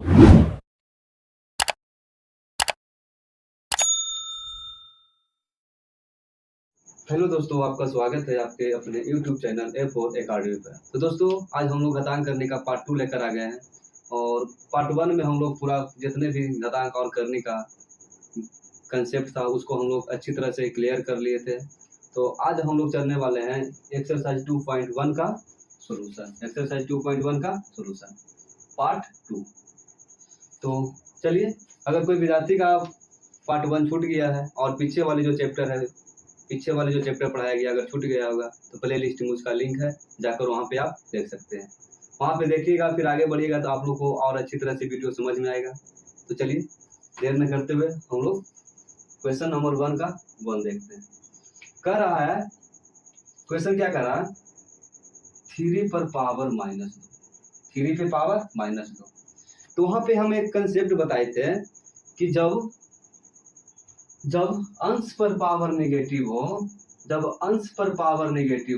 Hello दोस्तों, आपका स्वागत है आपके अपने YouTube चैनल A4 एकेडमी पर। तो दोस्तों, आज हम लोग घातांक करने का पार्ट 2 लेकर आ गए हैं और पार्ट 1 में हम लोग पूरा जितने भी घातांक और करने का कंसेप्ट था उसको हम लोग अच्छी तरह से क्लियर कर लिए थे। तो आज हम लोग चलने वाले हैं एक्सरसाइज 2.1 का सॉल्यूशन, एक्सरसाइज 2.1 का सॉल्यूशन पार्ट 2। तो चलिए, अगर कोई विद्यार्थी का पार्ट 1 छूट गया है और पीछे वाले जो चैप्टर पढ़ाया गया अगर छूट गया होगा तो प्ले लिस्ट में उसका लिंक है, जाकर वहाँ पे आप देख सकते हैं। वहाँ पे देखिएगा, फिर आगे बढ़िएगा तो आप लोग को और अच्छी तरह से वीडियो समझ में आएगा। तो चलिए, देर न करते हुए हम लोग क्वेश्चन नंबर 1 का 1 देखते हैं। कह रहा है, क्वेश्चन क्या कह रहा है, 3 पर पावर -2, 3 पे पावर -2। तो वहाँ पे हम एक कंसेप्ट बताए थे कि जब अंश पर पावर नेगेटिव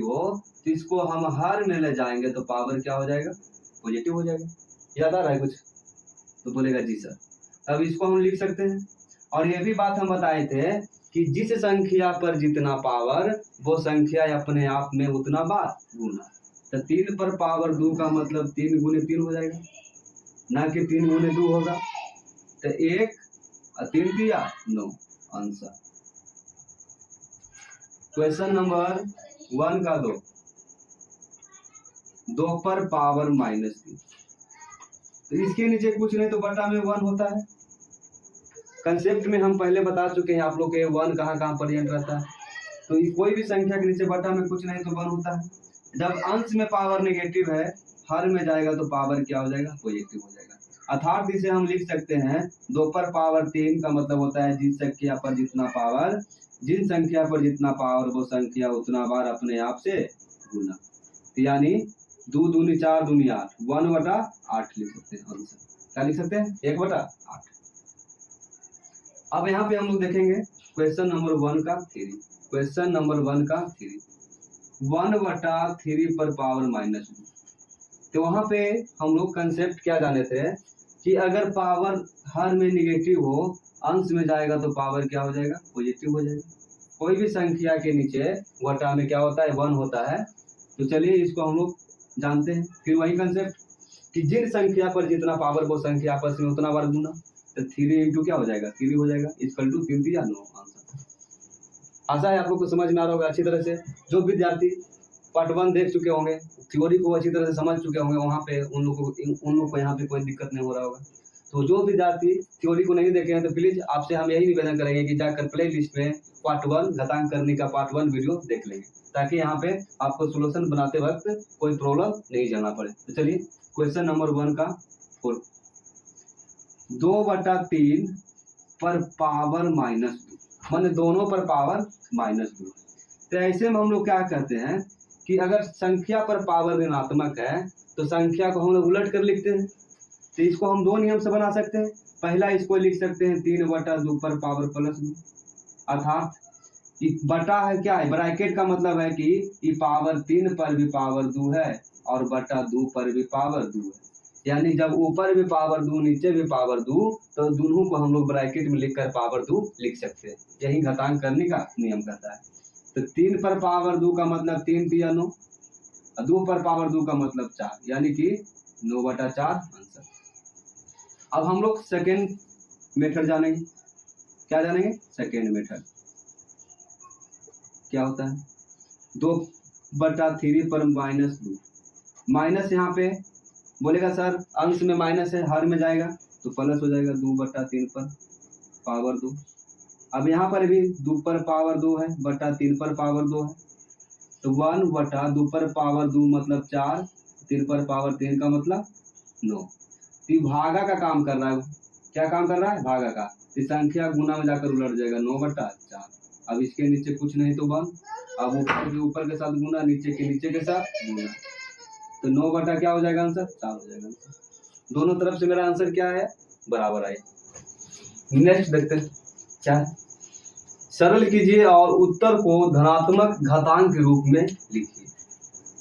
हो, तो इसको हम हर में ले जाएंगे तो पावर क्या हो जाएगा, पॉजिटिव हो जाएगा। याद आ रहा है कुछ? तो बोलेगा जी सर। अब इसको हम लिख सकते हैं। और ये भी बात हम बताए थे कि जिस संख्या पर जितना पावर वो संख्या अपने आप में उतना बार गुना। तो 3 पर पावर 2 का मतलब 3 गुने 3 हो जाएगा, ना कि 3 गुने 2 होगा। तो 1 और 3 दिया 9 आंसर। क्वेश्चन नंबर 1 का 2 पर पावर -3। तो इसके नीचे कुछ नहीं तो बटा में 1 होता है। कंसेप्ट में हम पहले बता चुके हैं आप लोग के 1 कहाँ प्रेजेंट रहता है। तो कोई भी संख्या के नीचे बटा में कुछ नहीं तो 1 होता है। जब अंश में पावर नेगेटिव है, हर में जाएगा तो पावर क्या हो जाएगा, पॉजिटिव हो जाएगा। अर्थात इसे हम लिख सकते हैं 2 पर पावर 3 का मतलब होता है जिन संख्या पर जितना पावर वो संख्या उतना बार अपने आप से गुना। तो यानी 2 दूनी 4 दूनी 8, 1/8 लिख सकते हैं आंसर। क्या लिख सकते हैं, 1/8। अब यहाँ पे हम लोग देखेंगे क्वेश्चन नंबर 1 का 3। क्वेश्चन नंबर 1 का 3, 1/3 पर पावर -2। तो वहाँ पे हम लोग कंसेप्ट क्या जाने थे कि अगर पावर हर में निगेटिव हो, अंश में जाएगा तो पावर क्या हो जाएगा, पॉजिटिव हो जाएगा। कोई भी संख्या के नीचे वटा में क्या होता है, 1 होता है। तो चलिए इसको हम लोग जानते हैं। फिर वही कंसेप्ट कि जिन संख्या पर जितना पावर वो संख्या आपस में उतना बार गुना। तो 3 इंटू क्या हो जाएगा, 3 हो जाएगा, इक्वल टू 3 या 9 आंसर। आशा है आप लोग को समझ में आ रहा होगा अच्छी तरह से। जो विद्यार्थी पार्ट 1 देख चुके होंगे, थ्योरी को अच्छी तरह से समझ चुके होंगे, वहाँ पे उन लोगों को यहाँ पे कोई दिक्कत नहीं हो रहा होगा। तो जो विद्यार्थी थ्योरी को नहीं देखे हैं तो प्लीज आपसे हम यही निवेदन करेंगे कि जाकर प्ले लिस्ट में पार्ट 1 घातांक करने का पार्ट 1 वीडियो देख लेंगे, ताकि यहाँ पे आपको सोल्यूशन बनाते वक्त कोई प्रॉब्लम नहीं झेलना पड़े। तो चलिए क्वेश्चन नंबर 1 का 4, 2/3 पर पावर -2, माने दोनों पर पावर -2। तो ऐसे में हम लोग क्या करते हैं कि अगर संख्या पर पावर ऋणात्मक है तो संख्या को हम लोग उलट कर लिखते हैं। तो इसको हम 2 नियम से बना सकते हैं। पहला इसको लिख सकते हैं 3/2 पर पावर +2, अर्थात बटा है क्या है, ब्रैकेट का मतलब है कि ये पावर 3 पर भी पावर 2 है और बटा 2 पर भी पावर 2 है। यानी जब ऊपर भी पावर 2 नीचे भी पावर 2 तो दोनों को हम लोग ब्रैकेट में लिखकर पावर 2 लिख सकते हैं। यही घातांक करने का नियम कहता है। तो 3 पर पावर 2 का मतलब 3 3 9, 2 पर पावर 2 का मतलब 4, यानी कि 9/4 आंसर। अब हम लोग सेकेंड मेथड जानेंगे। क्या जानेंगे, सेकेंड मेथड क्या होता है, 2/3 पर -2। माइनस यहाँ पे बोलेगा सर अंश में माइनस है, हर में जाएगा तो प्लस हो जाएगा, 2/3 पर पावर 2। अब यहाँ पर भी 2 पर पावर 2 है, बटा 3 पर पावर 2 है, तो 1/2 पर पावर 2 मतलब 4, 3 पर पावर 3 का मतलब 9। तो भागा का काम कर रहा है। क्या काम कर रहा है, भागा का। तो संख्या गुना में जाकर उलट जाएगा, 9/4। अब इसके नीचे कुछ नहीं तो 1, अब ऊपर के साथ गुना, नीचे के साथ गुना, तो 9 क्या हो जाएगा आंसर, 4 हो जाएगा आंसर। दोनों तरफ से मेरा आंसर क्या है, बराबर आए। नेक्स्ट देखते हैं क्या है, सरल कीजिए और उत्तर को धनात्मक घातांक के रूप में लिखिए।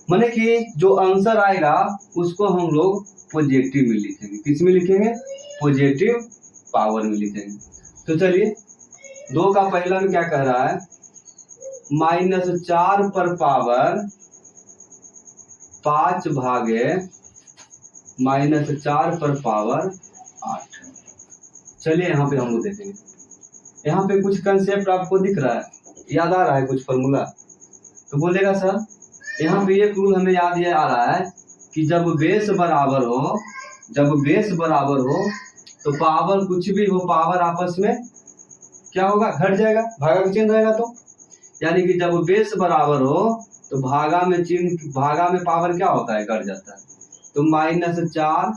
माने कि जो आंसर आएगा उसको हम लोग पॉजिटिव में लिखेंगे। किस में लिखेंगे, पॉजिटिव पावर में लिखेंगे। तो चलिए 2 का पहला में क्या कह रहा है, -4 पर पावर 5 भागे -4 पर पावर 8। चलिए यहाँ पे हम लोग देखेंगे, यहाँ पे कुछ कंसेप्ट आपको दिख रहा है, याद आ रहा है कुछ फॉर्मूला, तो बोलेगा सर यहाँ पे एक रूल हमें याद ये आ रहा है कि जब बेस बराबर हो तो पावर कुछ भी हो, पावर आपस में क्या होगा, घट जाएगा, भागा का चिन्ह रहेगा। तो यानी कि जब बेस बराबर हो तो भागा में पावर क्या होता है, घट जाता है। तो -4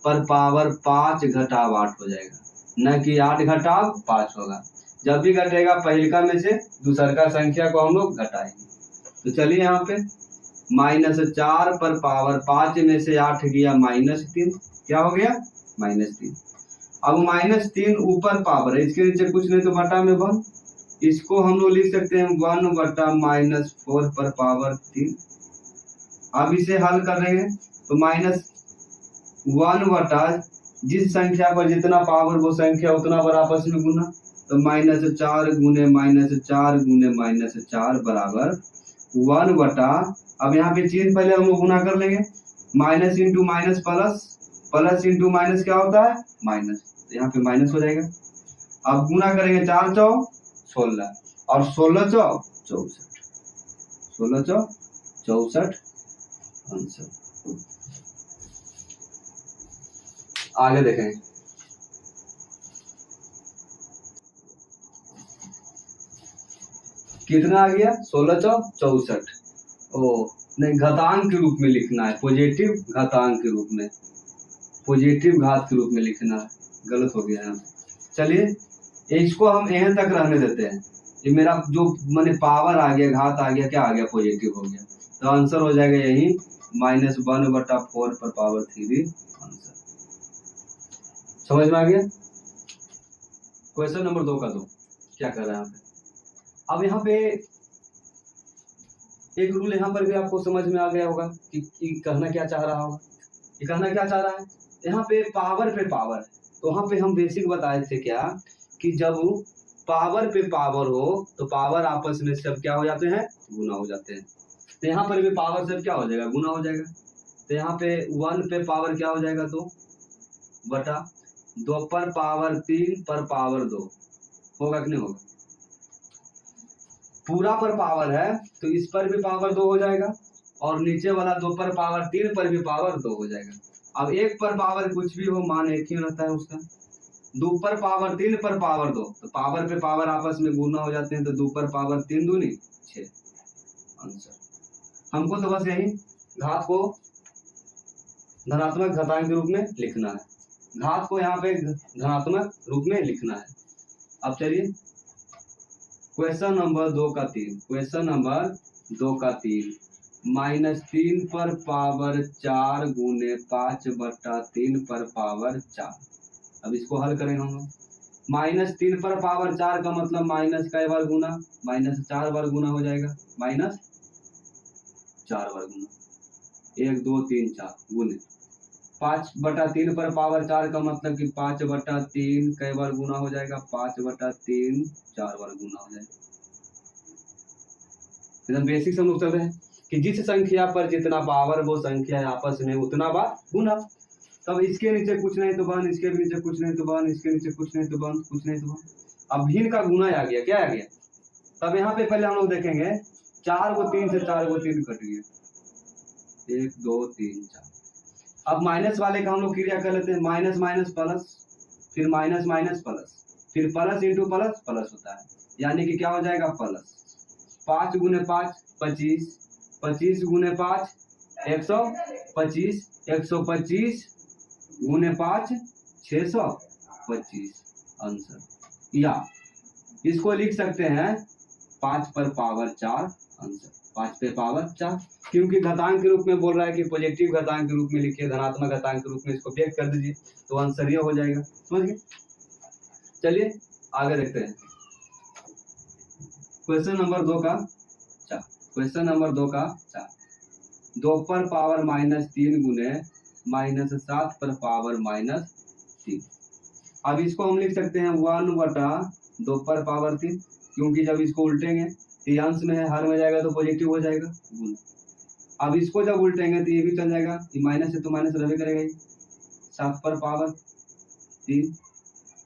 पर पावर 5 घटाव 8 हो जाएगा, न कि 8 घटाव 5 होगा। जब भी घटेगा पहिलका में से दूसरका संख्या को हम लोग घटाएंगे। तो चलिए यहाँ पे -4 पर पावर 5 में से 8 गया -3, क्या हो गया, -3। अब -3 ऊपर पावर है, इसके नीचे कुछ नहीं तो बटा में 1, इसको हम लोग लिख सकते हैं 1 बटा -4 पर पावर 3। अब इसे हल करेंगे तो -1 बटा जिस संख्या पर जितना पावर वो संख्या उतना बार आपस में गुना, तो -4 गुने -4 गुने -4 बराबर 1 बटा, अब यहाँ पे चिन्ह पहले हम लोग गुना कर लेंगे, minus into minus plus, plus into minus क्या होता है, माइनस, तो यहाँ पे माइनस हो जाएगा। अब गुना करेंगे 4 चौ 16 और 16 चौ 64, 16 चौ 64 आंसर। आगे देखें, कितना आ गया, 16 चौ 64। ओ नहीं, घातांक के रूप में लिखना है, पॉजिटिव घातांक के रूप में, पॉजिटिव घात के रूप में लिखना है, गलत हो गया है। चलिए इसको हम एन तक रहने देते हैं, ये मेरा जो मैंने पावर आ गया, घात आ गया, क्या आ गया, पॉजिटिव हो गया। तो आंसर हो जाएगा यही -1 बटा 4 पर पावर 3 आंसर। समझ में आ गया। क्वेश्चन नंबर 2 का 2 क्या कर रहा है यहाँ पे। अब यहाँ पे एक रूल यहाँ पर भी आपको समझ में आ गया होगा कि कहना क्या चाह रहा होगा, ये कहना क्या चाह रहा है। यहाँ पे पावर पे पावर, तो यहाँ पे हम बेसिक बताए थे क्या कि जब पावर पे पावर हो तो पावर आपस में सब क्या हो जाते हैं, गुना हो जाते हैं। तो यहाँ पर भी पावर सब क्या हो जाएगा, गुना हो जाएगा। तो यहाँ पे 1 पे पावर क्या हो जाएगा, 2 बटा 2 पर पावर 3 पर पावर 2 होगा कि नहीं होगा। पूरा पर पावर है तो इस पर भी पावर 2 हो जाएगा और नीचे वाला 2 पर पावर 3 पर भी पावर 2 हो जाएगा। अब 1 पर पावर कुछ भी हो, मान एक ही रहता है उसका। 2 पर पावर 3 पर पावर 2, तो पावर पे पावर आपस में गुना हो जाते हैं, तो 2 पर पावर 3 दूनी 6 आंसर। हमको तो बस यही घात को धनात्मक घातांक के रूप में लिखना है, घात को यहाँ पे धनात्मक रूप में लिखना है। अब चलिए क्वेश्चन नंबर 2 का 3, क्वेश्चन नंबर 2 का 3, -3 पर पावर 4 गुने 5 बटा 3 पर पावर 4। अब इसको हल करेंगे हम लोग। -3 पर पावर 4 का मतलब माइनस का बार गुना, -4 बार गुना हो जाएगा, -4 बार गुना, 1 2 3 4 गुने 5 बटा 3 पर पावर 4 का मतलब कि 5 बटा 3 कई बार गुना हो जाएगा, 5 बटा 3 4 बार गुना हो जाएगा। एकदम बेसिक हम लोग चल रहे हैं कि जिस संख्या पर जितना पावर वो संख्या आपस में उतना बार गुना। तब इसके नीचे कुछ नहीं तो 1, इसके नीचे कुछ नहीं तो 1, इसके नीचे कुछ नहीं तो 1, कुछ नहीं तो 1। अब भिन्न का गुना आ गया, क्या आ गया। तब यहाँ पे पहले हम लोग देखेंगे 4 को 3 से 4 को 3 कट गया, 1 2 3 4। अब माइनस वाले का हम लोग क्रिया कर लेते हैं, माइनस माइनस प्लस, फिर माइनस माइनस प्लस, फिर प्लस इंटू प्लस प्लस होता है, यानी कि क्या हो जाएगा, प्लस 5 गुने 5 25, 25 गुने 5 125, 125 गुने 5 625 आंसर। या इसको लिख सकते हैं 5 पर पावर 4 आंसर, 5 पे पावर 4, क्योंकि घातांक के रूप में बोल रहा है कि पॉजिटिव घातांक के रूप में लिखिए, धनात्मक घातांक के रूप में इसको व्यक्त कर दीजिए, तो आंसर ये हो जाएगा। समझ गए। चलिए आगे देखते हैं क्वेश्चन नंबर 2 का 4, क्वेश्चन नंबर 2 का 4, 2 पर पावर -3 गुने -7 पर पावर -3। अब इसको हम लिख सकते हैं 1/2 पर पावर 3, क्योंकि जब इसको उल्टेंगे तो ये अंश में है, हर में जाएगा तो पॉजिटिव हो जाएगा गुना। अब इसको जब उल्टेंगे तो ये भी चल जाएगा, ये माइनस है तो माइनस रहे करेगा, 7 पर पावर 3।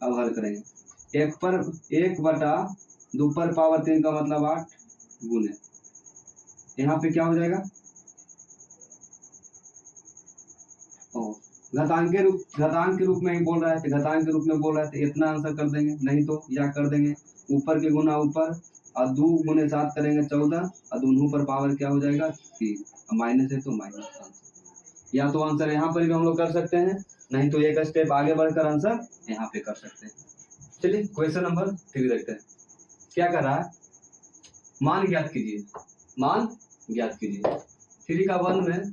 अब हल करेंगे, 1/2 पर पावर 3 का मतलब 8 गुने, यहाँ पे क्या हो जाएगा, घातांक के रूप में ही बोल रहा है, तो घातांक के रूप में बोल रहा है तो इतना आंसर कर देंगे, नहीं तो या कर देंगे ऊपर के गुना ऊपर और 2 गुने 7 करेंगे 14 और दोनों पर पावर क्या हो जाएगा 3, माइनस है तो माइनस आंसर। या तो आंसर यहाँ पर भी हम लोग कर सकते हैं, नहीं तो एक स्टेप आगे बढ़कर आंसर यहाँ पे कर सकते हैं। चलिए क्वेश्चन नंबर 3 देखते हैं, क्या कर रहा है, मान ज्ञात कीजिए, मान ज्ञात कीजिए। 3 का 1 में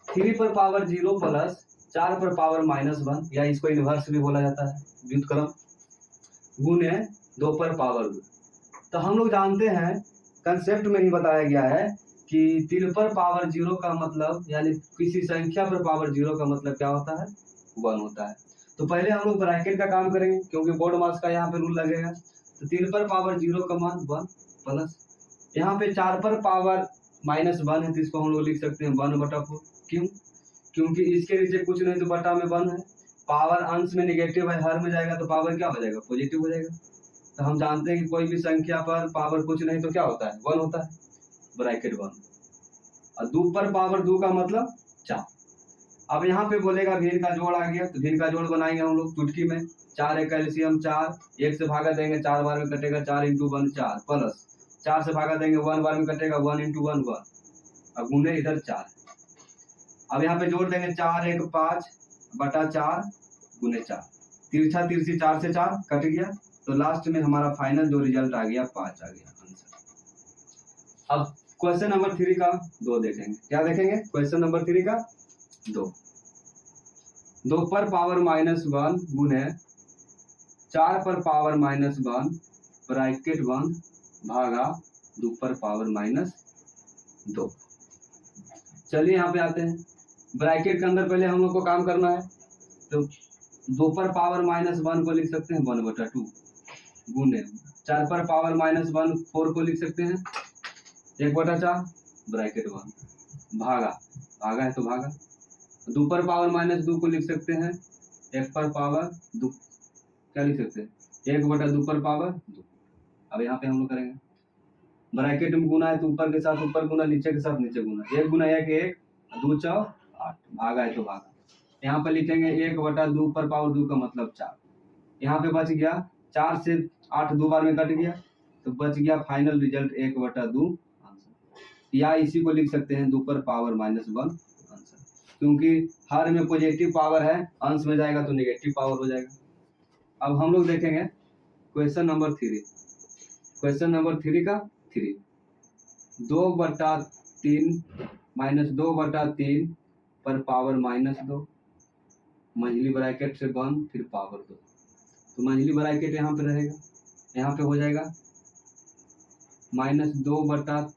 3 पर पावर 0 प्लस 4 पर पावर -1, या इसको इनवर्स भी बोला जाता है, व्युत्क्रम, गुने 2 पर पावर 2। तो हम लोग जानते हैं, कंसेप्ट में ही बताया गया है कि 3 पर पावर 0 का मतलब, यानी किसी संख्या पर पावर 0 का मतलब क्या होता है, 1 होता है। तो पहले हम लोग ब्रैकेट का काम करेंगे, क्योंकि बोर्ड मार्क्स का यहाँ पे रूल लगेगा। तो 3 पर पावर 0 का मान 1 प्लस, यहाँ पे 4 पर पावर -1 है तो इसको हम लोग लिख सकते हैं 1/4। क्यों, क्योंकि इसके नीचे कुछ नहीं तो बटा में 1 है, पावर अंश में नेगेटिव है, हर में जाएगा तो पावर क्या हो जाएगा, पॉजिटिव हो जाएगा। तो हम जानते हैं कि कोई भी संख्या पर पावर कुछ नहीं तो क्या होता है, 1 होता है, ब्रैकेट 1। और 2 पर पावर 2 का मतलब 4। अब यहाँ पे बोलेगा भिन्न का जोड़ आ गया, तो भिन्न का जोड़ बनाएंगे हम लोग चुटकी में, 4 एक कैल्शियम 4, 1 से भागा देंगे 4 बार में कटेगा, 4 × 1 4, प्लस 4 से भागा देंगे 1 बार में कटेगा, 1 × 1 1, अब गुने इधर 4। अब यहाँ पे जोड़ देंगे 4 1 5/4 गुने 4, तिरछा तिरछी 4 से 4 कट गया, तो लास्ट में हमारा फाइनल जो रिजल्ट आ गया 5 आ गया आंसर। अब क्वेश्चन नंबर 3 का 2 देखेंगे, क्या देखेंगे, क्वेश्चन नंबर 3 का 2 पर पावर -1 गुने 4 पर पावर -1 ब्रैकेट 1 भागा 2 पर पावर -2। चलिए यहाँ पे आते हैं, ब्रैकेट के अंदर पहले हम लोग को काम करना है, तो 2 पर पावर -1 को लिख सकते हैं 1/2 गुने 4 पर पावर -1 4 को लिख सकते हैं 1/4 ब्रैकेट 1 भागा, भागा है तो भागा, 2 पर पावर -2 को लिख सकते हैं 1 पर पावर 2, क्या लिख सकते हैं 1/2 पर पावर 2। अब यहाँ पे हम लोग करेंगे, ब्रैकेट में गुना है तो ऊपर के साथ ऊपर गुना, नीचे के साथ नीचे गुना, 1 × 1 1, 2 4 8, भागा है तो भागा। यहाँ पर लिखेंगे 1/2 पर पावर 2 का मतलब 4, यहाँ पे बच गया 4 से 8 2 बार में कट गया, तो बच गया फाइनल रिजल्ट 1/2 आंसर। या इसी को लिख सकते हैं 2 पर पावर -1 आंसर, क्योंकि हर में पॉजिटिव पावर है, अंश में जाएगा तो नेगेटिव पावर हो जाएगा। अब हम लोग देखेंगे क्वेश्चन नंबर 3, क्वेश्चन नंबर 3 का 3, 2/3 -2/3 पर पावर -2, मंझली ब्रैकेट से 1 फिर पावर 2, तो मंझली ब्रैकेट यहाँ पे रहेगा, यहाँ पे हो जाएगा -2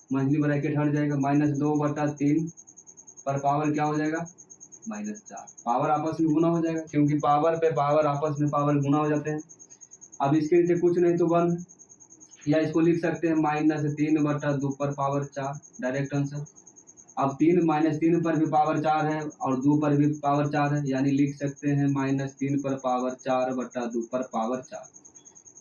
मंझली ब्रैकेट हट जाएगा, -2/3 पर पावर क्या हो जाएगा -4, पावर आपस में गुना हो जाएगा, क्योंकि पावर पे पावर आपस में पावर गुना हो जाते हैं। अब इसके नीचे कुछ नहीं तो 1, या इसको लिख सकते हैं -3/2 पर पावर 4, डायरेक्ट आंसर। अब 3 पर भी पावर 4 है और 2 पर भी पावर 4 है, यानी लिख सकते हैं -3 पर पावर 4/2 पर पावर 4।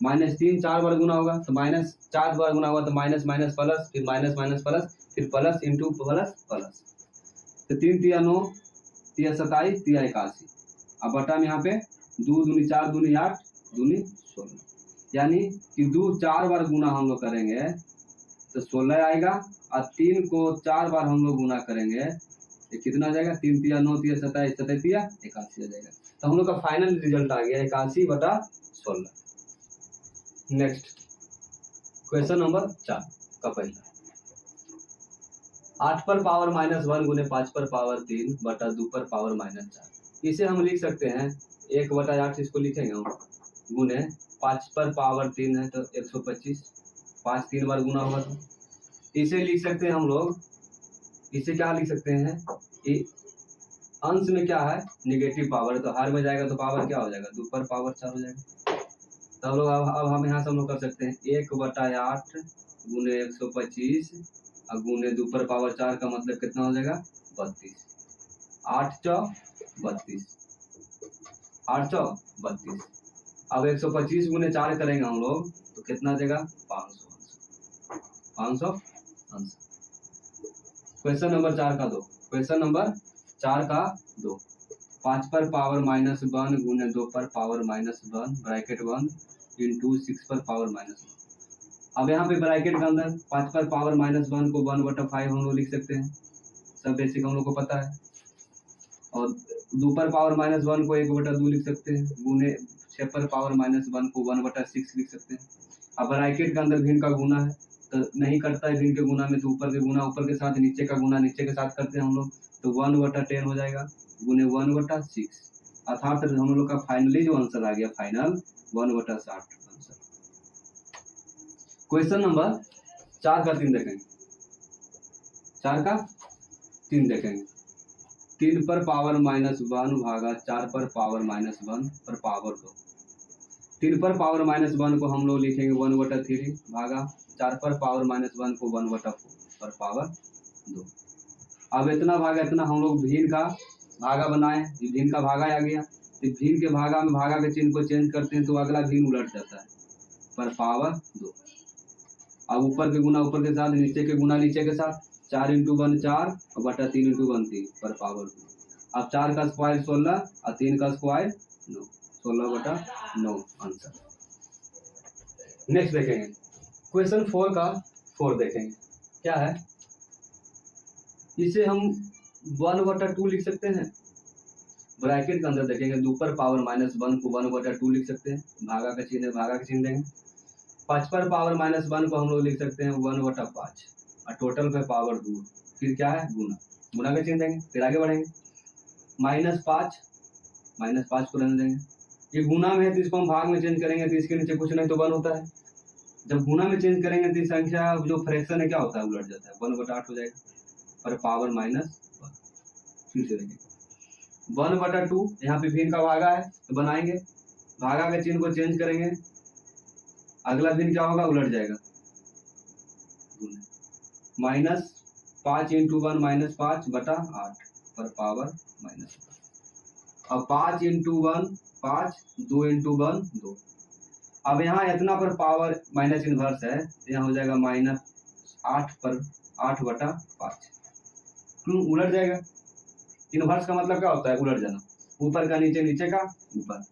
-3 4 बार गुना होगा तो -4 बार गुना होगा तो माइनस माइनस प्लस, फिर माइनस माइनस प्लस, फिर प्लस इंटू प्लस प्लस, तो 3 × 9 × 27 × 81, अब बटा में यहाँ पे 2 दूनी 4 दूनी 8 दूनी 16, यानी कि 2 4 बार गुना हम लोग करेंगे तो 16 आएगा, और 3 को 4 बार हम लोग गुना करेंगे तो कितना आ जाएगा, 3 × 9 × 27 27 × 81 आ जाएगा। तो हम लोग का फाइनल रिजल्ट आ गया 81/16। नेक्स्ट क्वेश्चन नंबर 4 का पहला, 8 पर पावर -1 गुने 5 पर पावर 3 बटा 2 पर पावर -4, इसे हम लिख सकते हैं 1/8, इसको लिखेंगे हम गुने 5 पर पावर 3 है तो 125, 5 3 बार गुना होगा तो इसे लिख सकते हैं हम लोग, इसे क्या लिख सकते हैं अंश में क्या है, निगेटिव पावर, तो हर में जाएगा तो पावर क्या हो जाएगा, 2 पर पावर 4 हो जाएगा। तो हम लोग अब हम यहाँ से हम लोग कर सकते हैं 1/8 गुने 125 और गुने 2 पर पावर 4 का मतलब कितना हो जाएगा, 32। 8 चौ 32, 8 चौ 32। अब 125 गुने 4 करेंगे हम लोग तो कितना देगा, 500 500। क्वेश्चन नंबर 4 का 2, क्वेश्चन नंबर 4 का 2, 5 पर पावर -1 गुने 2 पर पावर -1 ब्रैकेट बंद इंटू 6 पर पावर -1। अब यहाँ पे ब्रैकेट के अंदर 5 पर पावर -1 को 1/5 हम लोग लिख सकते हैं, सब बेसिक हम लोग को पता है। और 2 पर पावर -1 को 1/2 लिख सकते हैं, गुने 6 पर पावर -1 को 1/6 लिख सकते हैं। अब ब्रैकेट के अंदर भिन्न का गुना है तो नहीं करता है भिन्न के गुना में, तो ऊपर के गुना ऊपर के साथ, नीचे का गुना नीचे के साथ करते हैं हम लोग, तो 1/10 हो जाएगा गुने 1/6, अर्थात हम लोग का फाइनली जो आंसर आ गया, फाइनल 1/60 आंसर। क्वेश्चन नंबर 4 का 3 देखेंगे, 4 का 3 देखेंगे। 3 पर पावर -1 भागा 4 पर पावर -1 पर पावर 2। 3 पर पावर -1 को हम लोग लिखेंगे 1/3 भागा 4 पर पावर -1 को 1/4 पर पावर 2। अब इतना भागा इतना हम लोग भिन्न का भागा बनाए, ये भिन्न का भागा आ गया, तो भिन्न के भागा में भागा के चिन्ह को चेंज करते हैं तो अगला भिन्न उलट जाता है, पर पावर 2। अब ऊपर के गुना ऊपर के साथ, नीचे के गुना नीचे के साथ, 4 × 1 4 और बटा 3 × 1 3 पर पावर 2। अब 4 का स्क्वायर 16 और 3 का स्क्वायर 9, 16/9 आंसर। नेक्स्ट देखेंगे क्वेश्चन 4 का 4 देखेंगे, क्या है, इसे हम 1/2 लिख सकते हैं। ब्रैकेट के अंदर देखेंगे 2 पर पावर -1 को 1/2 लिख सकते हैं, भागा का चिन्ह है, भागा का चिन्ह देंगे। 5 पर पावर -1 को हम लोग लिख सकते हैं 1/5 और टोटल पे पावर 2, फिर क्या है, गुना, गुना का चिन्ह देंगे, फिर आगे बढ़ेंगे। -5 को रहने देंगे, ये गुना में है तो इसको हम भाग में चेंज करेंगे तो इसके नीचे कुछ नहीं तो 1 होता है। जब गुना में चेंज करेंगे तो संख्या जो फ्रैक्शन है क्या होता है, उलट जाता है, 1/8 हो जाएगा पर पावर -1। फिर से देखेंगे 1/2, यहाँ पे भिन्न का भागा है तो बनाएंगे, भागा के चिन्ह को चेंज करेंगे, अगला भिन्न क्या होगा, उलट जाएगा, -5 × 1 -5/8 पर पावर -1। अब 5 × 1 5, 2 × 1 2। अब यहाँ इतना पर पावर माइनस इनवर्स है, यहाँ हो जाएगा -8/5, क्यों उलट जाएगा, इनवर्स का मतलब क्या होता है, उलट जाना, ऊपर का नीचे, नीचे का ऊपर।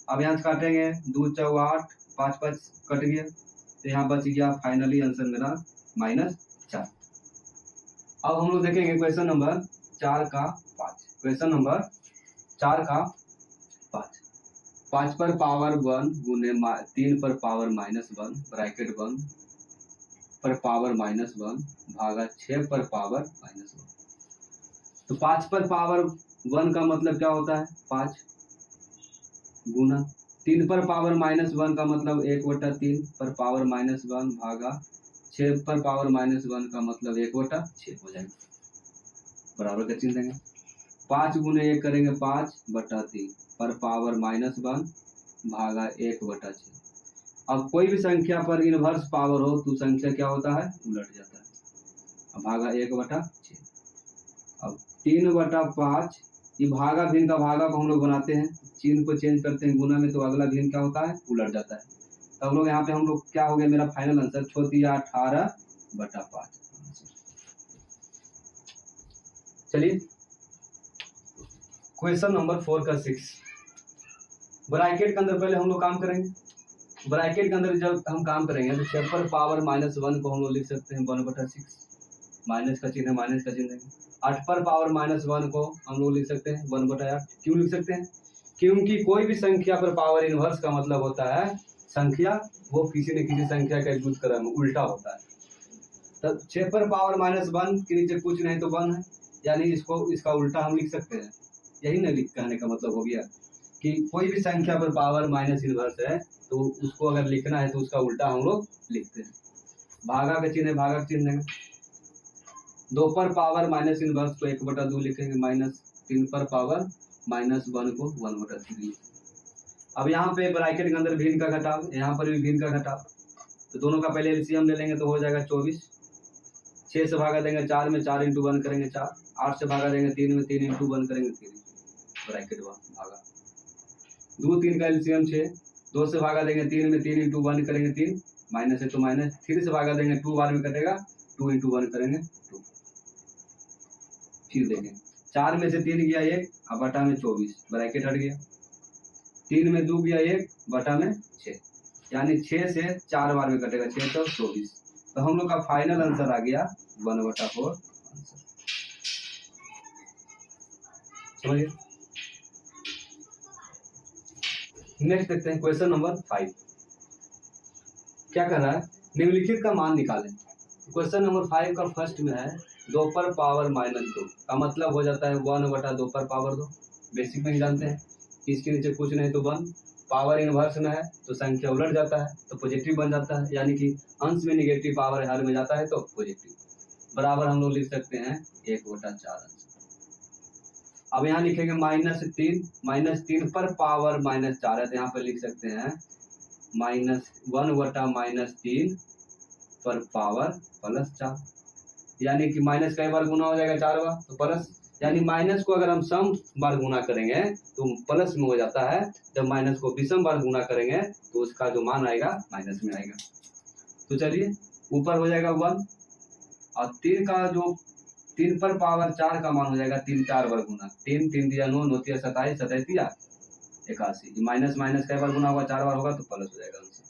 अब यहाँ से काटेंगे, 2 × 8 5 5 कट गया, तो यहाँ बच गया फाइनली आंसर मेरा -4। अब हम लोग देखेंगे क्वेश्चन नंबर 4 का 5, क्वेश्चन नंबर 4 का 5, 5 पर पावर 1 गुने 3 पर पावर -1 ब्रैकेट बंद पर पावर -1 भागा 6 पर पावर -1। तो 5 पर पावर 1 का मतलब क्या होता है, 5 गुना 3 पर पावर -1 का मतलब 1/3 पर पावर -1 भागा 6 पर पावर -1 का मतलब 1/6 हो जाएगा, बराबर का चिन्ह देंगे। 5 गुने 1 करेंगे 5/3 पर पावर -1 भागा 1/6। अब कोई भी संख्या पर इनवर्स पावर हो तो संख्या क्या होता है, उलट जाता है, अब भागा 1/6। अब 3/5, ये भागा भिन्न का भागा को हम लोग बनाते हैं, चिन्ह को चेंज करते हैं गुना में, तो अगला भिन्न क्या होता है, उलट जाता है। तो हम लोग यहाँ पे हम लोग क्या हो गया, मेरा फाइनल आंसर 18/5। चलिए क्वेश्चन नंबर 4 का 6, ब्रैकेट के अंदर पहले हम लोग काम करेंगे। ब्रैकेट के अंदर जब हम काम करेंगे तो 6 पर पावर -1 को हम लोग लिख सकते हैं 1/6, माइनस का चिन्ह है, माइनस का चिन्ह देंगे। 8 पर पावर -1 को हम लोग लिख सकते हैं 1/8, क्यों लिख सकते हैं, क्योंकि कोई भी संख्या पर पावर इनवर्स का मतलब होता है संख्या वो किसी न किसी संख्या का यूज क्रम उल्टा होता है। तो 6 पर पावर -1 के नीचे कुछ नहीं तो 1 है, यानी इसको इसका उल्टा हम लिख सकते हैं, यही ना कहने का मतलब हो गया कि कोई भी संख्या पर पावर माइनस इनवर्स है तो उसको अगर लिखना है तो उसका उल्टा हम लोग लिखते हैं। भागा का चिन्ह है, भागा का चिन्ह देंगे। 2 पर पावर माइनस इनवर्स को 1/2 लिखेंगे, 3 पर पावर -1 को 1/3। अब यहाँ पे ब्रैकेट के अंदर भिन्न का घटाव, यहाँ पर भी भिन्न का घटाव, तो दोनों का पहले एलसीएम ले लेंगे तो हो जाएगा 24। 6 से भागा देंगे 4 में, 4 × 1 करेंगे 4। 8 से भागा देंगे 3 में, 3 × 1 करेंगे 3, ब्रैकेट भागा। 2 3 का एलसीएम 6, 2 से भागा देंगे 3 में, 3 × 1 करेंगे 3, माइनस है तो माइनस। 3 से भागा देंगे 2 बार में कटेगा, 2 × 1 करेंगे 2। फिर देखें 4 में से 3 गया 1, अब बटा में 24, ब्रैकेट हट गया। 3 में 2 गया 1, बटा में 6, यानी 6 से 4 बार में कटेगा, 6 तो 24। तो हम लोग का फाइनल आंसर आ गया 1/4 आंसर। समझिए। नेक्स्ट देखते हैं क्वेश्चन नंबर 5। क्या कह रहा है, निम्नलिखित का मान निकालें। क्वेश्चन नंबर 5 का फर्स्ट में है 2 पर पावर -2 का मतलब हो जाता है 1/2 पर पावर 2। बेसिक में ही जानते हैं, इसके नीचे कुछ नहीं तो 1। पावर इनवर्स में है तो संख्या उलट जाता है तो पॉजिटिव बन जाता है, यानी कि अंश में निगेटिव, पावर हर में जाता है तो पॉजिटिव। बराबर हम लोग लिख सकते हैं 1/4 आंसर। अब यहाँ लिखेंगे -3 पर पावर -4 है तो यहाँ पर लिख सकते हैं -1/-3 पर पावर +4, यानी कि माइनस कई बार गुना हो जाएगा 4 बार तो प्लस, यानी माइनस को अगर हम सम बार गुना करेंगे तो प्लस में हो जाता है, जब माइनस को विषम बार गुना करेंगे तो उसका जो मान आएगा माइनस में आएगा। तो चलिए ऊपर हो जाएगा 1 और 3 का जो 3 पर पावर 4 का मान हो जाएगा 3 4 बार गुना, 3 3 दिया 9, 9 तिया 27, 27 तिया 81। माइनस माइनस कई बार गुना होगा 4 बार होगा तो प्लस हो जाएगा आंसर।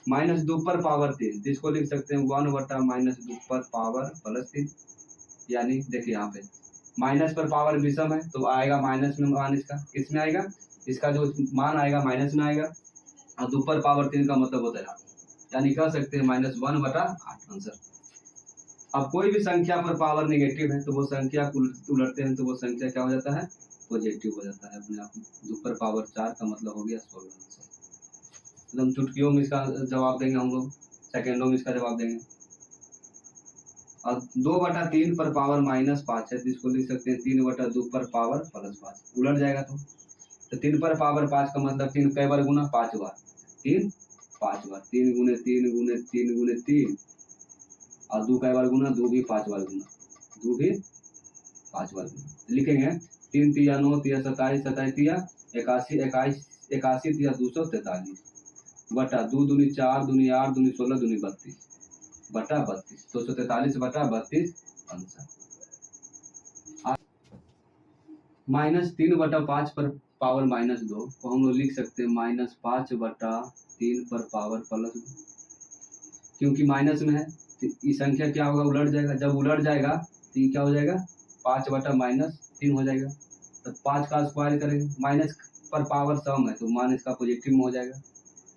-2 पर पावर 3, तो इसको लिख सकते हैं 1/-2 पर पावर +3, यानी देखिए यहाँ पे माइनस पर पावर विषम है तो आएगा माइनस में मान, इसका किस में आएगा, इसका जो मान आएगा माइनस में आएगा, और 2 पर पावर 3 का मतलब होता है 8, यानी कह सकते हैं -1/8 आंसर। अब कोई भी संख्या पर पावर निगेटिव है तो वो संख्या उलटते हैं तो वो संख्या क्या हो जाता है, पॉजिटिव हो जाता है अपने आप में। 2 पर पावर 4 का मतलब हो गया 16 आंसर। एकदम चुटकियों में इसका जवाब देंगे हम लोग, सेकेंडों में इसका जवाब देंगे। और 2/3 पर पावर -5 है तो इसको लिख सकते हैं 3/2 पर पावर +5, उलट जाएगा तो 3 पर पावर 5 का मतलब 3 कई बार गुना, 5 बार, 3 5 बार, 3 × 3 × 3 × 3, और 2 कई बार गुना, 2 भी 5 बार गुना, 2 भी 5 बार गुना। लिखेंगे 3 तिया 9 तिया 27, 27 तिया 81, 81 तिया 243 बटा 2 दूनी 4 दूनी 8 दूनी 16 दूनी 32 बटा 32, 243 बटा 32 आंसर। -3/5 पर पावर -2 को हम लोग लिख सकते हैं -5/3 पर पावर +2, क्योंकि माइनस में है तो ये संख्या क्या होगा, उलट जाएगा। जब उलट जाएगा तो ये क्या हो जाएगा, 5/-3 हो जाएगा। तो 5 का स्क्वायर करेंगे, माइनस पर पावर सम है तो मान इसका पॉजिटिव में हो जाएगा।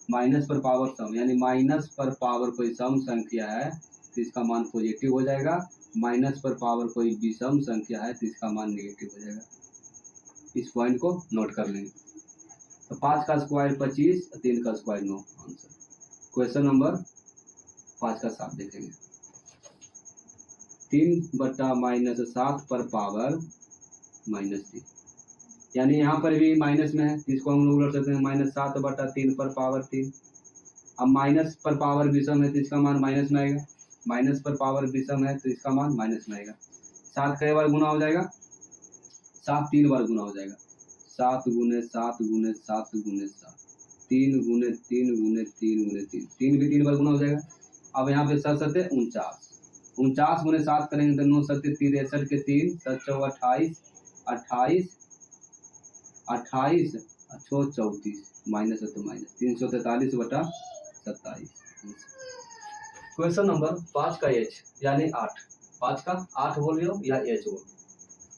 माइनस पर पावर सम, यानी माइनस पर पावर कोई सम संख्या है तो इसका मान पॉजिटिव हो जाएगा। माइनस पर पावर कोई विषम संख्या है तो इसका मान नेगेटिव हो जाएगा। इस पॉइंट को नोट कर लेंगे। तो 5 का स्क्वायर 25, 3 का स्क्वायर 9 आंसर। क्वेश्चन नंबर 5 का 7 देखेंगे। 3/-7 पर पावर -3, यानी यहाँ पर भी माइनस में है, इसको हम लोग उलट सकते हैं -7/3 पर पावर 3। अब माइनस पर पावर विषम है तो इसका मान माइनस में आएगा। माइनस पर पावर विषम है तो इसका मान माइनस में आएगा। 7 कई बार गुना हो जाएगा, 7 3 बार गुना हो जाएगा। 7 × 7 × 7 × 7, 3 × 3 × 3 × 3, 3 भी 3 बार गुना हो जाएगा। अब यहाँ पे 7 7 49, 49 × 7 करेंगे तो 9 7 63 के 3, 7 4 28, 28 28 34, माइनस है तो माइनस, 343/27। क्वेश्चन नंबर 5 का एच यानी 8, 5 का 8 बोल लो या एच बोल।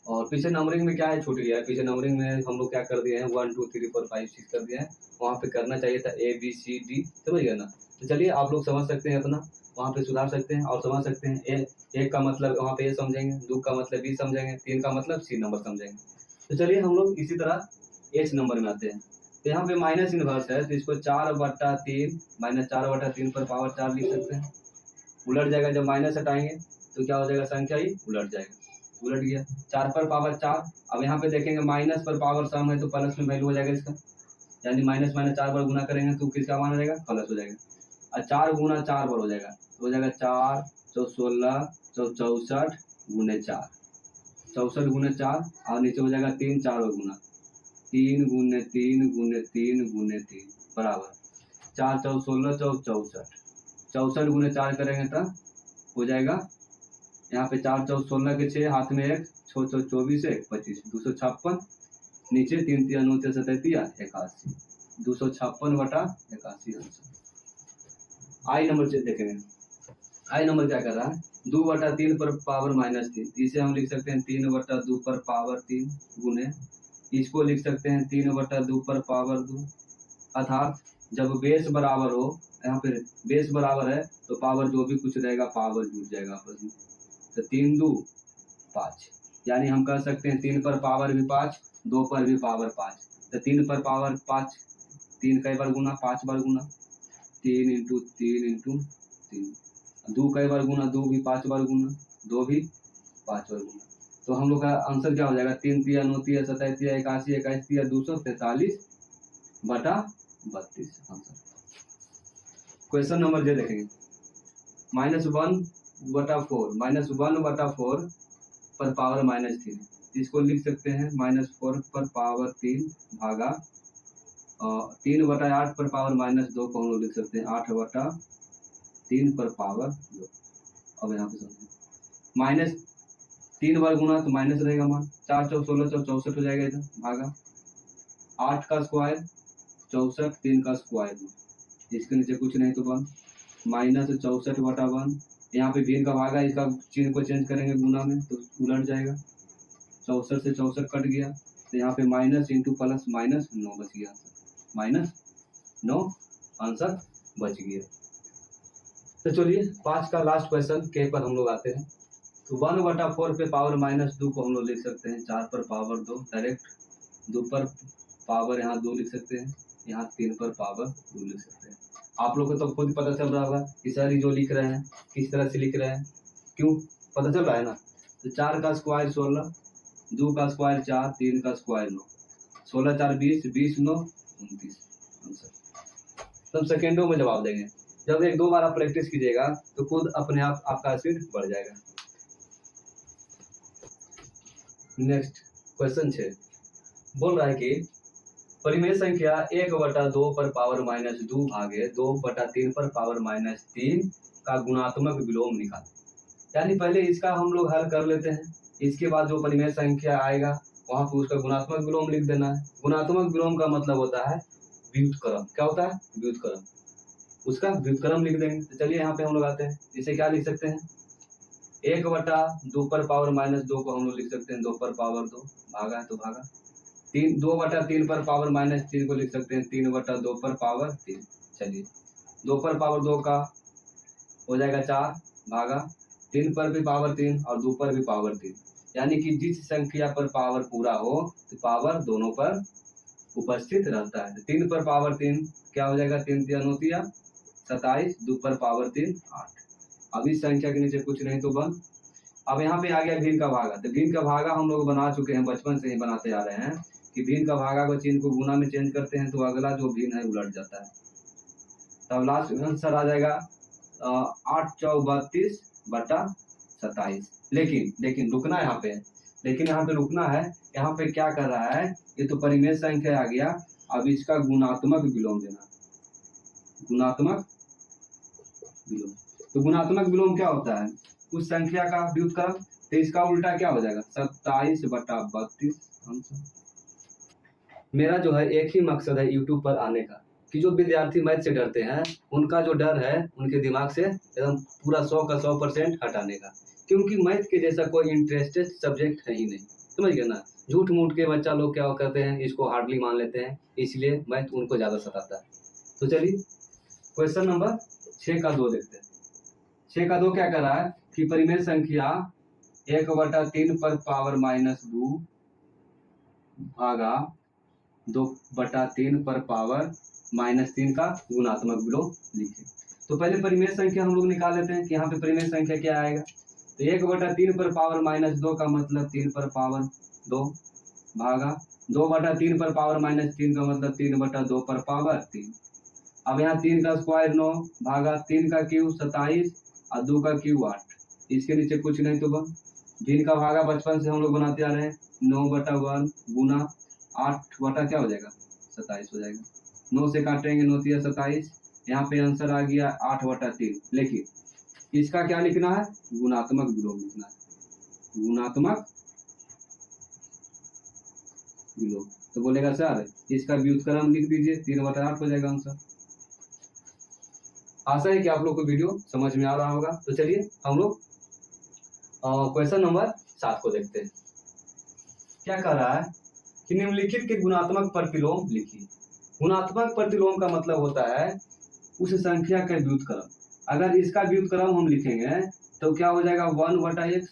और पीछे नंबरिंग में क्या है, छूट गया है। पीछे नंबरिंग में हम लोग क्या कर दिए हैं, 1 2 3 4 5 6 कर दिए हैं। वहाँ पे करना चाहिए था ABCD, समझ गया ना। तो चलिए आप लोग समझ सकते हैं, अपना वहाँ पे सुधार सकते हैं और समझ सकते हैं। एक का मतलब वहाँ पे ए समझेंगे, 2 का मतलब बी समझेंगे, 3 का मतलब सी नंबर समझेंगे। तो चलिए हम लोग इसी तरह एच नंबर में आते हैं। तो यहाँ पे माइनस इनवर्स है तो इसको 4/3 -4/3 पर पावर 4 लिख सकते हैं। उलट जाएगा, जब माइनस हटाएंगे तो क्या हो जाएगा, संख्या ही उलट जाएगा। उलट गया, 4 पर पावर 4। अब यहाँ पे देखेंगे माइनस पर पावर सम है तो प्लस में वैल्यू हो जाएगा इसका, यानी माइनस माइनस 4 बार गुना करेंगे तो किसका मान हो जाएगा, प्लस हो जाएगा। और 4 गुना 4 बार हो जाएगा तो हो जाएगा 4 चौ 16 चौ 64 गुने 4, 64 गुने 4 और नीचे हो जाएगा 3 4 गुना 3 गुने 3 गुने 3 गुने 3 बराबर 4 चौ 16 चौ 64, 64 गुने 4 करेंगे तब हो जाएगा यहाँ पे 4 चौ 16 के 6 हाथ में 1 6 चौ 24 1 25 256 नीचे 3 3 9 37 81 256/81 आंसर। आई नंबर देखेंगे, आई नंबर क्या कर रहा है, 2/3 पर पावर -3, इसे हम लिख सकते हैं 3/2 पर पावर 3 गुने, इसको लिख सकते हैं 3/2 पर पावर 2, अर्थात जब बेस बराबर हो, यहाँ पे बेस बराबर है तो पावर जो भी कुछ रहेगा पावर जुड़ जाएगा आपस में, तो 3 2 5, यानी हम कह सकते हैं 3 पर पावर भी 5 2 पर भी पावर 5, तो 3 पर पावर 5 3 कई बार गुना 5 बार गुना 3 × 3 × 3, 2 कई बार गुना 2 भी 5 बार गुना 2 भी 5 बार गुना, तो हम लोग का आंसर क्या हो जाएगा 3 3 9 3 27 81 21 243/32 आंसर। क्वेश्चन नंबर जे देखेंगे, -1/4 -1/4 पर पावर -3, इसको लिख सकते हैं -4 पर पावर 3 भागा 3/8 पर पावर -2 को हम लोग लिख सकते हैं 8/3 पर पावर 2। अब यहाँ पे समझिए -3 बार गुना तो माइनस रहेगा मान, 4 चौ 16 चौ 64 हो जाएगा इधर भागा 8 का स्क्वायर 64 3 का स्क्वायर, इसके नीचे कुछ नहीं तो बन -64/1, यहाँ पे भिन्न का भागा, इसका चिन्ह को चेंज करेंगे गुना में तो उलट जाएगा, 64 से 64 कट गया तो यहाँ पे माइनस इंटू प्लस -9 बच गया, -9 आंसर बच गया। तो चलिए 5 का लास्ट क्वेश्चन के पर हम लोग आते हैं, तो 1/4 पे पावर -2 को हम लोग लिख सकते हैं 4 पर पावर 2 डायरेक्ट, 2 पर पावर यहाँ 2 लिख सकते हैं, यहाँ 3 पर पावर 2 लिख सकते हैं। आप लोग को तो खुद पता चल रहा होगा कि सर जो लिख रहे हैं किस तरह से लिख रहे हैं, क्यों पता चल रहा है ना, तो 4 का स्क्वायर 16, 2 का स्क्वायर 4, 3 का स्क्वायर 9, 16 4 20 20 9 29 आंसर। सब सेकेंडों में जवाब देंगे, जब 1-2 बार आप प्रैक्टिस कीजिएगा तो खुद अपने आप आपका स्पीड बढ़ जाएगा। नेक्स्ट क्वेश्चन 6 बोल रहा है कि परिमेय संख्या 1/2 पर पावर -2 भागे 2/3 पर पावर -3 का गुणात्मक विलोम निकालें। यानी पहले इसका हम लोग हल कर लेते हैं, इसके बाद जो परिमेय संख्या आएगा वहां पर उसका गुणात्मक विलोम लिख देना है। गुणात्मक विलोम का मतलब होता है व्युत्क्रम, क्या होता है व्युत्क्रम, उसका व्युत्क्रम लिख देंगे। तो चलिए यहाँ पे हम लोग आते हैं, इसे क्या लिख सकते हैं 1/2 पर पावर -2 को हम लोग लिख सकते हैं 2 पर पावर 2 भागा है तो भागा, 2/3 पर पावर -3 को लिख सकते हैं 3/2 पर पावर 3। चलिए 2 पर पावर 2 का हो जाएगा 4 भागा 3 पर भी पावर 3 और 2 पर भी पावर 3, यानी कि जिस संख्या पर पावर पूरा हो तो पावर दोनों पर उपस्थित रहता है। तो 3 पर पावर 3 क्या हो जाएगा 3 3 9 27, 2 पर पावर 3 8। अब इस संख्या के नीचे कुछ नहीं तो बन, अब यहाँ पे आ गया भिन्न का भागा, तो भिन्न का भागा हम लोग बना चुके हैं, बचपन से ही बनाते आ रहे हैं कि भिन्न का भागा को चिन्ह को गुना में चेंज करते हैं तो अगला जो भिन्न है उलट जाता है। तब लास्ट आंसर आ जाएगा 8 चौ 32/27। लेकिन रुकना है यहाँ पे, लेकिन यहाँ पे रुकना है, यहाँ पे क्या कर रहा है, ये तो परिमेय संख्या आ गया, अब इसका गुणात्मक विलोम देना, गुणात्मक विलोम। तो गुणात्मक विलोम क्या होता है, उस संख्या का व्युत्क्रम, तो इसका उल्टा क्या हो जाएगा 27/32 आंसर। मेरा जो है एक ही मकसद है यूट्यूब पर आने का, कि जो विद्यार्थी मैथ से डरते हैं उनका जो डर है उनके दिमाग से एकदम पूरा 100 का 100% हटाने का, क्योंकि मैथ के जैसा कोई इंटरेस्टेड सब्जेक्ट है ही नहीं, समझ गए ना। झूठ मूठ के बच्चा लोग क्या करते हैं, इसको हार्डली मान लेते हैं, इसलिए मैथ उनको ज़्यादा सताता है। तो चलिए क्वेश्चन नंबर 6 का 2 देखते हैं। 6 का 2 क्या कर रहा है कि परिमेय संख्या 1/3 पर पावर -2 भागा 2/3 पर पावर -3 का गुणात्मक विलोम लिखे। तो पहले परिमेय संख्या हम लोग निकाल लेते हैं कि यहाँ पे परिमेय संख्या क्या आएगा, तो 1/3 पर पावर -2 का मतलब 3 पर पावर 2 भागा 2/3 पर पावर -3 का मतलब 3/2 पर पावर 3। अब यहाँ 3 का स्क्वायर 9 भागा 3 का क्यूब 27 और 2 का क्यूब 8। इसके नीचे कुछ नहीं तो 1। 3 का भागा बचपन से हम लोग बनाते आ रहे हैं 9/1 गुना 8 बटा क्या हो जाएगा 27 हो जाएगा। 9 से काटेंगे 9 तिया 27। यहाँ पे आंसर आ गया 8/3। लेकिन इसका क्या लिखना है गुणात्मक विलोम लिखना है, गुणात्मक विलोम। तो बोलेगा सर इसका व्युत्क्रम लिख दीजिए 3/8 हो जाएगा आंसर। आशा है कि आप लोग को वीडियो समझ में आ रहा होगा। तो चलिए हम लोग क्वेश्चन नंबर 7 को देखते हैं। क्या कह रहा है कि निम्नलिखित के गुणात्मक प्रतिलोम लिखिए। गुणात्मक प्रतिलोम का मतलब होता है उस संख्या का व्युत्क्रम। अगर इसका व्युत्क्रम हम लिखेंगे तो क्या हो जाएगा 1/x।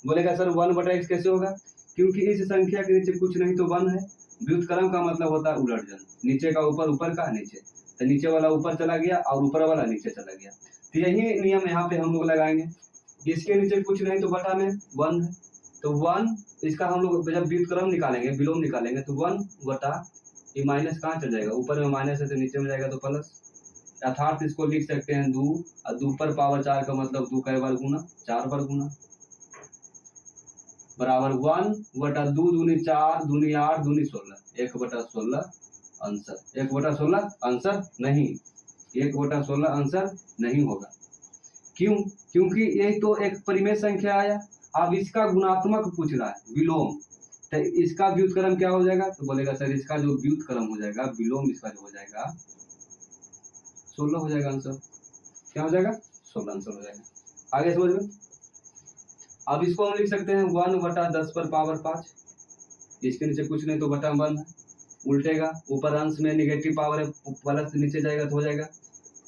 बोलेगा सर 1/x कैसे होगा, क्योंकि इस संख्या के नीचे कुछ नहीं तो 1 है। व्युत्क्रम का मतलब होता है उलटजन, नीचे का ऊपर, ऊपर का नीचे, तो नीचे वाला ऊपर चला गया और ऊपर वाला नीचे चला गया। तो यही नियम यहाँ पे हम लोग लगाएंगे। इसके नीचे कुछ नहीं तो बटा में 1 है, तो 1 इसका हम लोग जब व्युत्क्रम निकालेंगे विलोम निकालेंगे तो 1 बटा ये माइनस कहाँ चल जाएगा, ऊपर में माइनस है तो नीचे में जाएगा तो प्लस। अर्थात इसको लिख सकते हैं 2 और 2 पर पावर 4 का मतलब 2 का बार गुना 4 बार गुना बराबर 1/2 दूनी 4 दूनी 8 दूनी 16 1/16 आंसर। 1/16 आंसर नहीं, 1/16 आंसर नहीं होगा। क्यों, क्योंकि ये तो एक परिमेय संख्या आया। अब इसका गुणात्मक पूछ रहा है विलोम, तो इसका व्युत्क्रम क्या हो जाएगा, तो बोलेगा सर इसका जो व्युत्क्रम हो जाएगा विलोम इसका जो हो जाएगा 16 हो जाएगा आंसर। क्या हो जाएगा 16 आंसर हो जाएगा। आगे समझ में। अब इसको हम लिख सकते हैं 1/10 पर पावर 5। इसके नीचे कुछ नहीं तो बटा 1 है, उल्टेगा ऊपर अंश में निगेटिव पावर है प्लस नीचे जाएगा तो हो जाएगा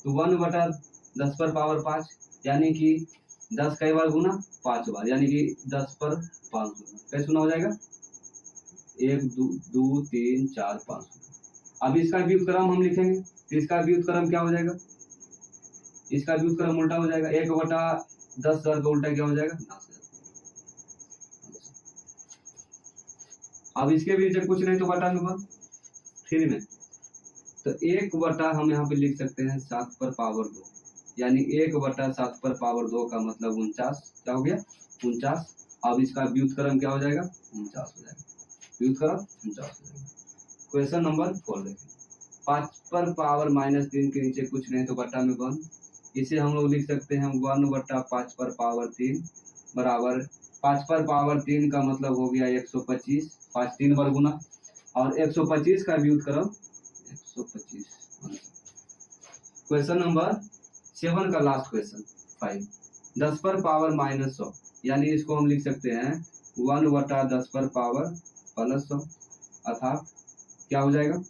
तो 1/10 पर पावर 5 यानी कि 10 कई बार गुना 5 बार, यानी कि 10 पर 5 गुना कैसे गुना हो जाएगा 1 2 3 4 5। अब इसका व्युत्क्रम हम लिखेंगे तो इसका व्युत्क्रम क्या हो जाएगा, इसका व्युत्क्रम उल्टा हो जाएगा 1/10,000 का उल्टा क्या हो जाएगा 10,000। अब इसके भी नीचे कुछ नहीं तो बटा में 3 में, तो 1 बटा हम यहाँ पे लिख सकते हैं 7 पर पावर 2, यानी 1/7 पर पावर 2 का मतलब 49। क्या हो गया 49। अब इसका व्युत्क्रम क्या हो जाएगा 49 हो जाएगा, व्युत्क्रम 49 हो जाएगा। क्वेश्चन नंबर 4 देखें। 5 पर पावर -3 के नीचे कुछ नहीं तो बटा में 1, इसे हम लोग लिख सकते हैं 1/5 पर पावर 3 बराबर 5 पर पावर 3 का मतलब हो गया 125, 5 3 बार गुना और 125 का व्युत्क्रम 125। क्वेश्चन नंबर 7 का लास्ट क्वेश्चन 5। 10 पर पावर -100 यानी इसको हम लिख सकते हैं 1/10 पर पावर +100 अर्थात क्या हो जाएगा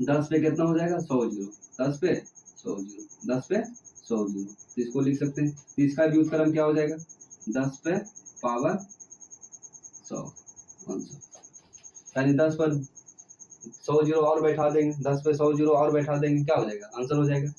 10 पे कितना हो जाएगा 100 जीरो, 10 पे 100 जीरो, 10 पे 100 जीरो, तो इसको लिख सकते हैं। तो इसका व्युत्क्रम क्या हो जाएगा 10 पे पावर 100 आंसर, यानी 10 पर 100 जीरो और बैठा देंगे, 10 पे 100 जीरो और बैठा देंगे क्या हो जाएगा आंसर हो जाएगा।